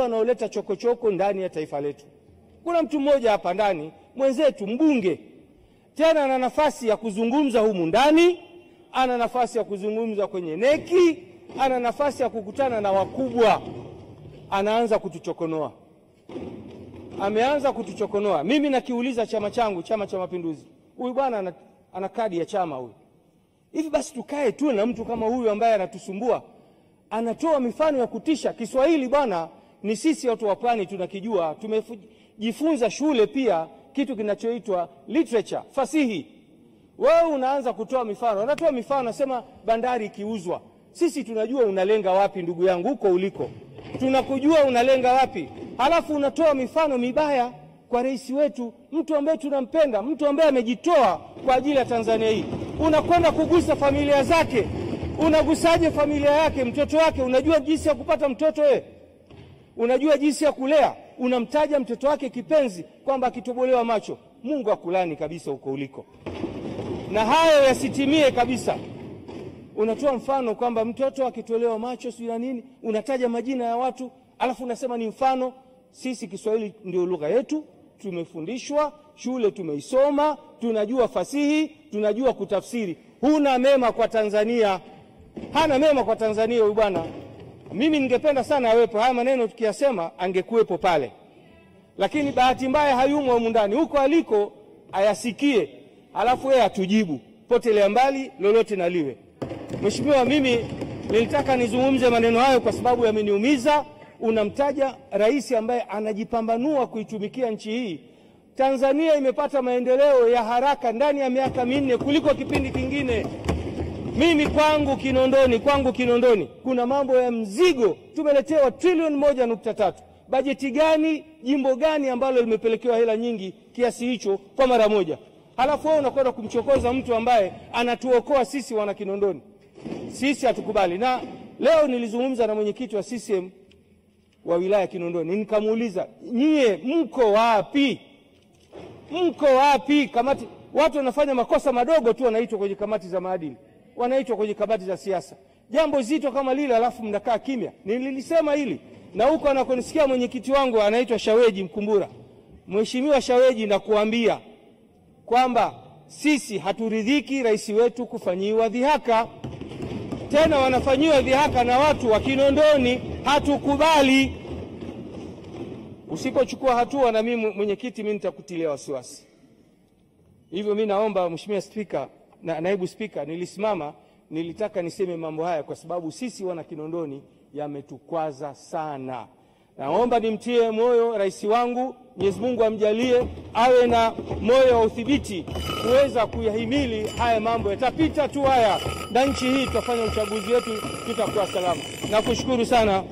wanaoleta chokochoko ndani ya taifa letu. Kuna mtu mmoja hapa ndani, mwenzetu mbunge, tena ana nafasi ya kuzungumza humu ndani, ana nafasi ya kuzungumza kwenye neki, ana nafasi ya kukutana na wakubwa, anaanza kutuchokonoa. Ameanza kutuchokonoa. Mimi nakiuliza chama changu, Chama cha Mapinduzi, huyu bwana ana kadi ya chama huyu. Hivi basi tukae tu na mtu kama huyu ambaye anatusumbua, anatoa mifano ya kutisha. Kiswahili bwana ni sisi watu wa pwani tunakijua, tumejifunza shule pia kitu kinachoitwa literature, fasihi. Wewe unaanza kutoa mifano, unatoa mifano, unasema bandari ikiuzwa. Sisi tunajua unalenga wapi ndugu yangu, huko uliko. Tunakujua unalenga wapi. Halafu unatoa mifano mibaya kwa rais wetu, mtu ambaye tunampenda, mtu ambaye amejitoa kwa ajili ya Tanzania hii. Unakwenda kugusa familia zake. Unagusaje familia yake, mtoto wake? Unajua jinsi ya kupata mtoto wewe? Unajua jinsi ya kulea? Unamtaja mtoto wake kipenzi kwamba akitobolewa macho. Mungu akulani kabisa huko uliko. Na hayo yasitimie kabisa. Unatoa mfano kwamba mtoto akitolewa macho si na nini, unataja majina ya watu, alafu unasema ni mfano. Sisi Kiswahili ndio lugha yetu, tumefundishwa, shule tumeisoma, tunajua fasihi, tunajua kutafsiri. Huna mema kwa Tanzania. Hana mema kwa Tanzania huyu bwana. Mimi ningependa sana awepo, haya maneno tukiyasema angekuepo pale. Lakini bahati mbaya hayumo humu ndani. Huko aliko ayasikie, alafu yeye atujibu. Potelea mbali lolote na liwe. Mheshimiwa, mimi nilitaka nizungumze maneno hayo kwa sababu yameniumiza. Unamtaja rais ambaye anajipambanua kuitumikia nchi hii. Tanzania imepata maendeleo ya haraka ndani ya miaka 4 kuliko kipindi kingine. Mimi kwangu Kinondoni kuna mambo ya mzigo. Tumeletewa trilioni 1.3. Bajeti gani, jimbo gani ambalo limepelekewa hela nyingi kiasi hicho kwa mara moja? Halafu wewe unakwenda kumchokoza mtu ambaye anatuokoa sisi wana Kinondoni. Sisi hatukubali. Na leo nilizungumza na mwenyekiti wa CCM wa wilaya Kinondoni, nikamuuliza, nyie mko wapi? Mko wapi? Kamati, watu wanafanya makosa madogo tu wanaitwa kwenye kamati za maadili, wanaitwa kwenye kamati za siasa. Jambo zito kama lile alafu mnakaa kimya. Nilisema hili, na huko anakonisikia mwenyekiti wangu anaitwa Shaweji Mkumbura. Mheshimiwa Shaweji, nakuambia kwamba sisi haturidhiki rais wetu kufanyiwa dhihaka. Tena wanafanyiwa dhihaka na watu wa Kinondoni, hatukubali. Usipochukua hatua na mimi mwenyekiti, mimi nitakutilia wasiwasi. Hivyo mimi naomba Mheshimiwa Spika na Naibu Spika, nilitaka niseme mambo haya kwa sababu sisi wana Kinondoni yametukwaza sana. Naomba nimtie moyo rais wangu, Mwenyezi Mungu amjalie awe na moyo wa udhibiti kuweza kuyahimili haya mambo. Yatapita tu haya, na nchi hii tutafanya uchaguzi wetu, tutakuwa salama. Nakushukuru sana.